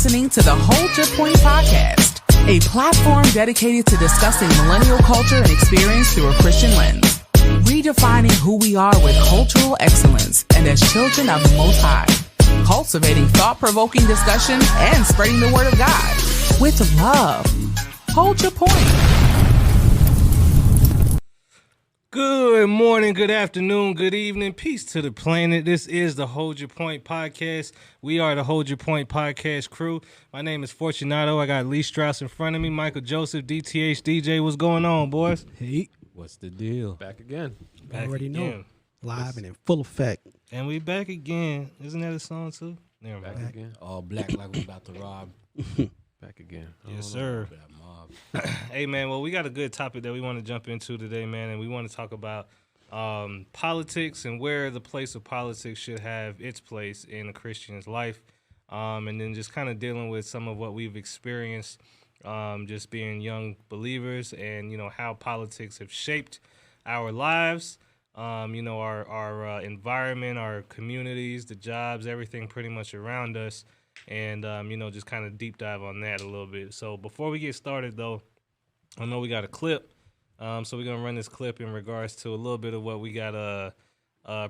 listening to the Hold Your Point podcast, a platform dedicated to discussing millennial culture and experience through a Christian lens, redefining who we are with cultural excellence and as children of the Most High, cultivating thought-provoking discussion and spreading the word of God with love. Hold your point. Good morning, good afternoon, good evening. Peace to the planet. This is the Hold Your Point podcast. We are the Hold Your Point podcast crew. My name is Fortunato. I got Lee Strauss in front of me, Michael Joseph, DTH, DJ. What's going on, boys? Hey, What's the deal? back again. Back Already again. know. Live and in full effect. And we back again. Isn't that a song too? Never Back mind. again. All black like we about to rob. Back again. Yes, sir. That mob. Hey, man, well, we got a good topic that we want to jump into today, man, and we want to talk about politics and where the place of politics should have its place in a Christian's life, and then just kind of dealing with some of what we've experienced just being young believers and, you know, how politics have shaped our lives, you know, our environment, our communities, the jobs, everything pretty much around us. And, you know, just kind of deep dive on that a little bit. So before we get started, though, I know we got a clip. So we're going to run this clip in regards to a little bit of what we got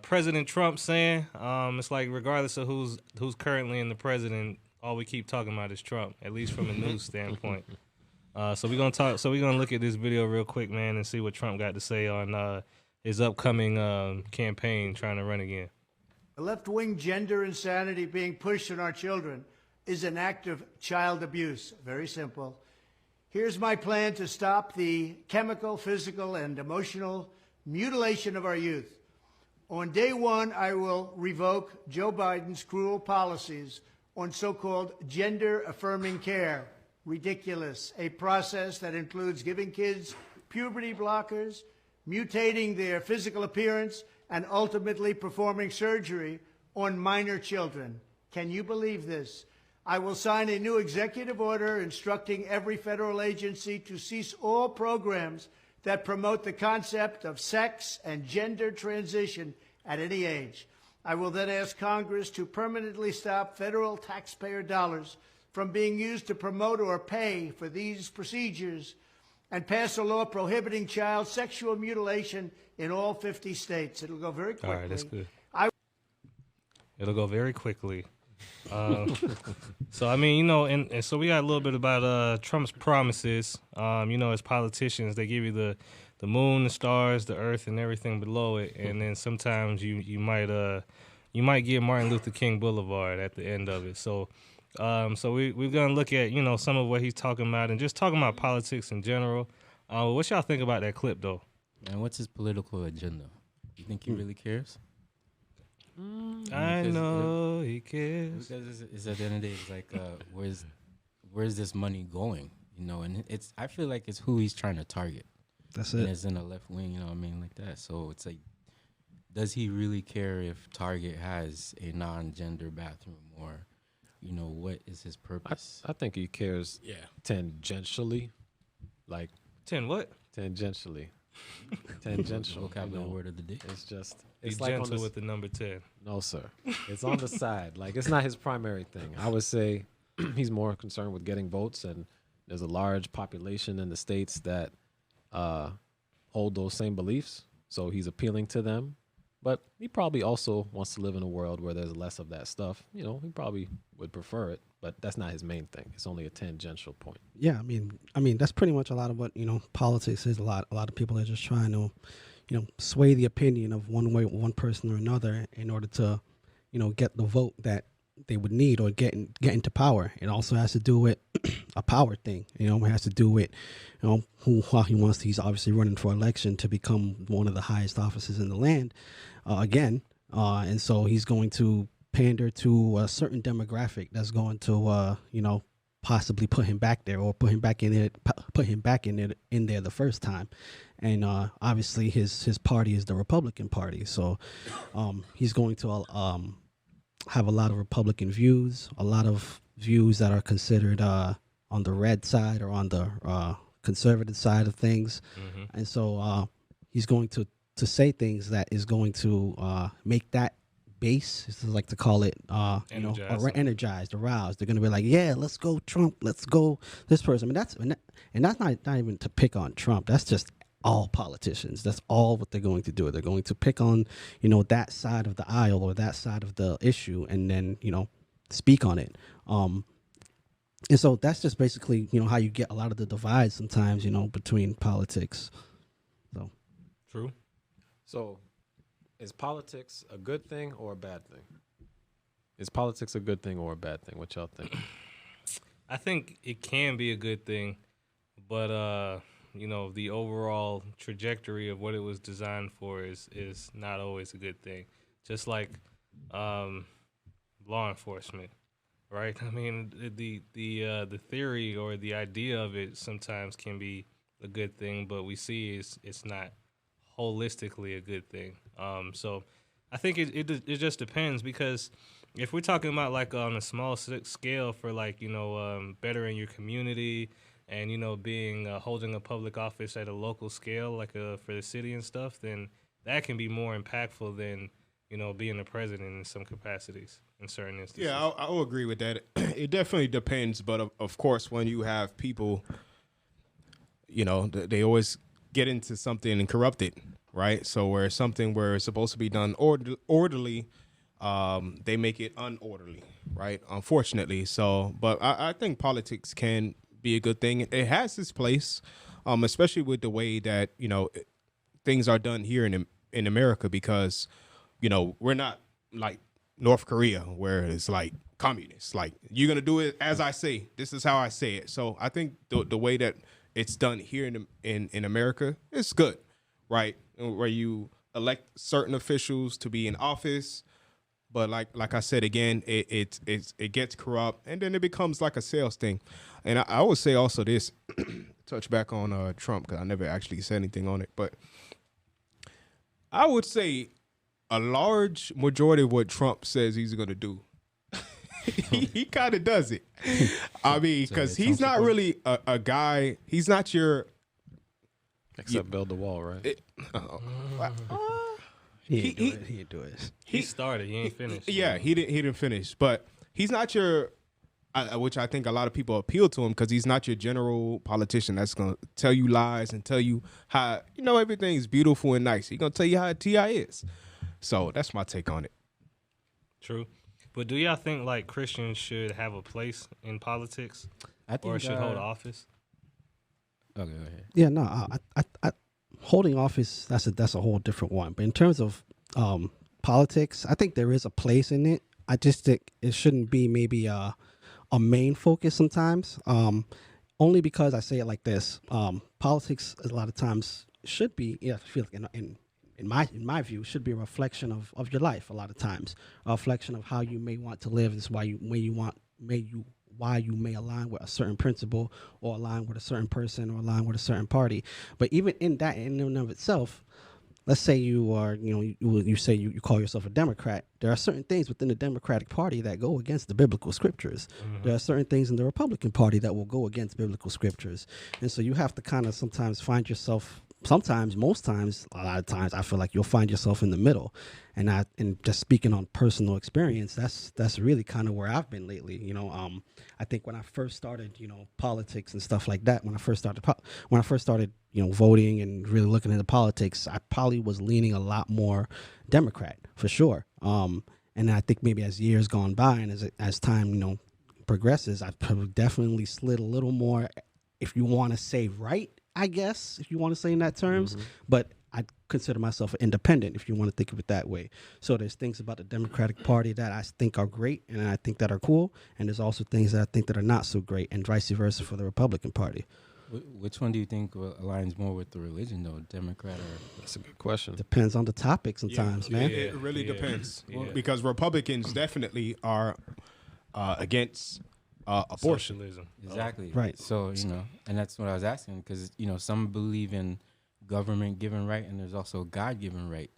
President Trump saying. It's like regardless of who's currently in the president, all we keep talking about is Trump, at least from a news standpoint. So we're going to look at this video real quick, man, and see what Trump got to say on his upcoming campaign trying to run again. The left-wing gender insanity being pushed on our children is an act of child abuse. Very simple. Here's my plan to stop the chemical, physical, and emotional mutilation of our youth. On day one, I will revoke Joe Biden's cruel policies on so-called gender-affirming care. Ridiculous. A process that includes giving kids puberty blockers, mutating their physical appearance, and ultimately performing surgery on minor children. Can you believe this? I will sign a new executive order instructing every federal agency to cease all programs that promote the concept of sex and gender transition at any age. I will then ask Congress to permanently stop federal taxpayer dollars from being used to promote or pay for these procedures and pass a law prohibiting child sexual mutilation in all 50 states. It'll go very quickly. All right, that's good. It'll go very quickly. So, I mean, you know, and so we got a little bit about Trump's promises. You know, as politicians, they give you the moon, the stars, the earth, and everything below it. And then sometimes you might get Martin Luther King Boulevard at the end of it. So we're going to look at, you know, some of what he's talking about and just talking about politics in general. What y'all think about that clip, though? And what's his political agenda? You think he really cares? I know he cares. Because it's at the end of the day, it's like, where's this money going? You know, and I feel like it's who he's trying to target. That's and it. it's in the left wing, you know what I mean, like that. So it's like, does he really care if Target has a non-gender bathroom, or, you know, what is his purpose? I think he cares tangentially. Like 10 what? tangentially. Tangential. Vocabulary word of the day. It's just Be it's like on gentle the, with the number 10. no sir. It's on the side. Like it's not his primary thing. I would say he's more concerned with getting votes, and there's a large population in the states that hold those same beliefs. So he's appealing to them. But he probably also wants to live in a world where there's less of that stuff. You know, he probably would prefer it, but that's not his main thing. It's only a tangential point. Yeah, I mean that's pretty much a lot of what, you know, politics is. A lot of people are just trying to, you know, sway the opinion of one person or another in order to, you know, get the vote that they would need or get into power. It also has to do with a power thing. You know, it has to do with, you know, he's obviously running for election to become one of the highest offices in the land again. And so he's going to pander to a certain demographic that's going to, you know, possibly put him back there or put him back in there the first time. And obviously his party is the Republican Party. So he's going to have a lot of Republican views, a lot of views that are considered on the red side or on the conservative side of things. Mm-hmm. And so he's going to say things that is going to make that base, this is like to call it, energized, aroused. They're gonna be like, yeah, let's go Trump, let's go this person. I mean, that's not even to pick on Trump. That's just all politicians. That's all what they're going to do. They're going to pick on, that side of the aisle or that side of the issue, and then speak on it. And so that's just basically how you get a lot of the divide sometimes between politics. So True. So, is politics a good thing or a bad thing? Is politics a good thing or a bad thing? What y'all think? I think it can be a good thing, but the overall trajectory of what it was designed for is not always a good thing. Just like law enforcement, right? I mean, the theory or the idea of it sometimes can be a good thing, but we see it's not holistically a good thing. So I think it just depends, because if we're talking about like on a small scale for like bettering your community and being holding a public office at a local scale like for the city and stuff, then that can be more impactful than being a president in some capacities in certain instances. Yeah, I will agree with that. It definitely depends, but of course, when you have people, they always get into something and corrupt it, right? So where something where it's supposed to be done orderly, they make it unorderly, right? Unfortunately. So, but I think politics can be a good thing. It has its place, especially with the way that things are done here in America, because we're not like North Korea where it's like communist. Like, you're gonna do it as I say. This is how I say it. So I think the way that it's done here in America is good, right? Where you elect certain officials to be in office, but like I said again, it gets corrupt, and then it becomes like a sales thing. And I would say also this, touch back on Trump, because I never actually said anything on it, but I would say a large majority of what Trump says he's going to do, he kind of does it. I mean, because he's not really a guy. He's not your. Except build the wall, right? He didn't do it. He started. He ain't finished. Yeah, he didn't finish. But he's not your, which I think a lot of people appeal to him, because he's not your general politician that's going to tell you lies and tell you how, everything's beautiful and nice. He's going to tell you how T.I. is. So that's my take on it. True. But do y'all think like Christians should have a place in politics, I think, or should hold office? Okay, go ahead. Yeah, no, I holding office, that's a whole different one. But in terms of politics, I think there is a place in it. I just think it shouldn't be maybe a main focus sometimes. Only because I say it like this: politics a lot of times should be, I feel like in my view, should be a reflection of your life. A lot of times, a reflection of how you may want to live. This is why why you may align with a certain principle, or align with a certain person, or align with a certain party. But even in that, in and of itself, let's say you are, you say you call yourself a Democrat. There are certain things within the Democratic Party that go against the biblical scriptures. Mm-hmm. There are certain things in the Republican Party that will go against biblical scriptures. And so you have to kind of sometimes find yourself, most times, a lot of times, I feel like you'll find yourself in the middle. And just speaking on personal experience, that's really kind of where I've been lately. I think when I first started, politics and stuff like that, when I first started, voting and really looking into politics, I probably was leaning a lot more Democrat for sure. And I think maybe as years gone by and as time, progresses, I've probably definitely slid a little more, if you want to say right, I guess, if you want to say in that terms, but I consider myself an independent, if you want to think of it that way. So there's things about the Democratic Party that I think are great and I think that are cool, and there's also things that I think that are not so great, and vice versa for the Republican Party. Which one do you think aligns more with the religion, though, Democrat or? That's a good question. Depends on the topic sometimes, man. It really depends, because Republicans definitely are against abortion. Socialism. Exactly. Right. So, and that's what I was asking, because, some believe in government given right, and there's also God given right.